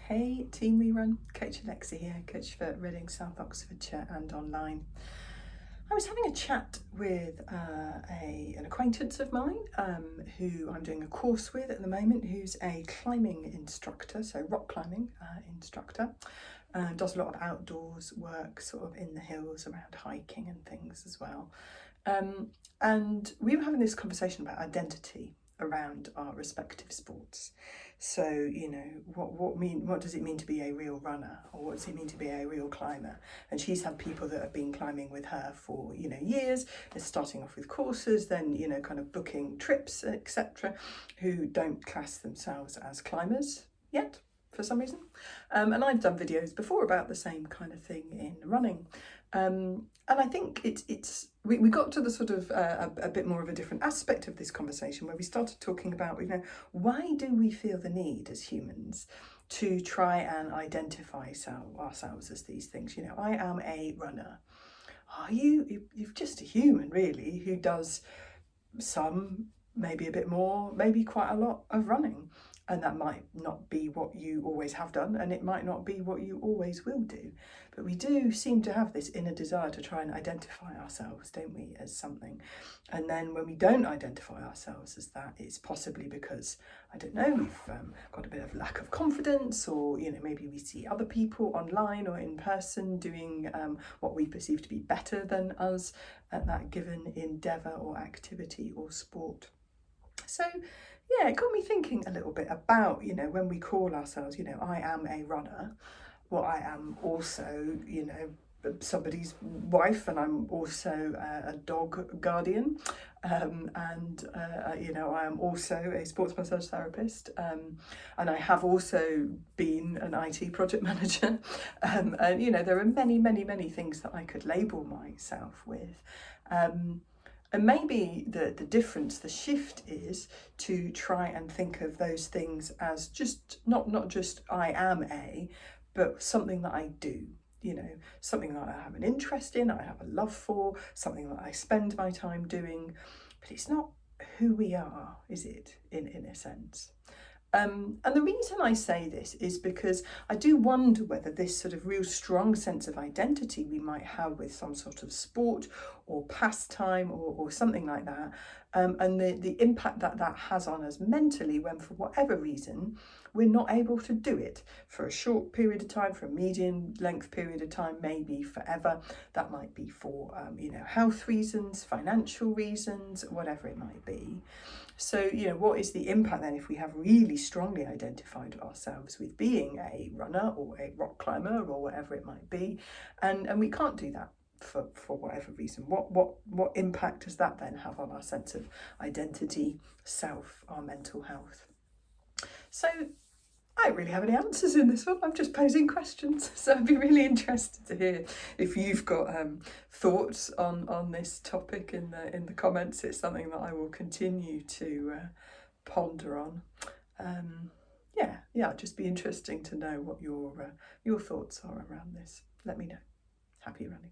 Hey Team We Run, Coach Alexa here, coach for Reading, South Oxfordshire and online. I was having a chat with an acquaintance of mine who I'm doing a course with at the moment, who's a climbing instructor, so rock climbing instructor. Does a lot of outdoors work sort of in the hills around hiking and things as well. And we were having this conversation about identity around our respective sports. So, you know, what does it mean to be a real runner, or what does it mean to be a real climber? And she's had people that have been climbing with her for, you know, years. They're starting off with courses, then, you know, kind of booking trips, etc., who don't class themselves as climbers yet for some reason. And I've done videos before about the same kind of thing in running. And I think we got to the sort of a bit more of a different aspect of this conversation, where we started talking about, you know, why do we feel the need as humans to try and identify ourselves as these things? You know, I am a runner. Are you? You're just a human, really, who does some, maybe a bit more, maybe quite a lot of running. And that might not be what you always have done, and it might not be what you always will do. But we do seem to have this inner desire to try and identify ourselves, don't we, as something. And then when we don't identify ourselves as that, it's possibly because, I don't know, we've got a bit of lack of confidence, or, you know, maybe we see other people online or in person doing what we perceive to be better than us at that given endeavour or activity or sport. So yeah, it got me thinking a little bit about, you know, when we call ourselves, you know, I am a runner, well, I am also, you know, somebody's wife, and I'm also a dog guardian, you know, I am also a sports massage therapist, and I have also been an IT project manager, and, you know, there are many things that I could label myself with. And maybe the difference, the shift, is to try and think of those things as just not just I am a, but something that I do, you know, something that I have an interest in, I have a love for, something that I spend my time doing, but it's not who we are, is it, in a sense? And the reason I say this is because I do wonder whether this sort of real strong sense of identity we might have with some sort of sport or pastime or something like that, and the impact that has on us mentally when, for whatever reason, we're not able to do it for a short period of time, for a medium length period of time, maybe forever. That might be for, you know, health reasons, financial reasons, whatever it might be. So, you know, what is the impact then if we have really strongly identified ourselves with being a runner or a rock climber or whatever it might be, and we can't do that for whatever reason? What impact does that then have on our sense of identity, self, our mental health? So I don't really have any answers in this one. I'm just posing questions. So I'd be really interested to hear if you've got thoughts on this topic in the comments. It's something that I will continue to ponder on. Yeah, it'd just be interesting to know what your thoughts are around this. Let me know. Happy running.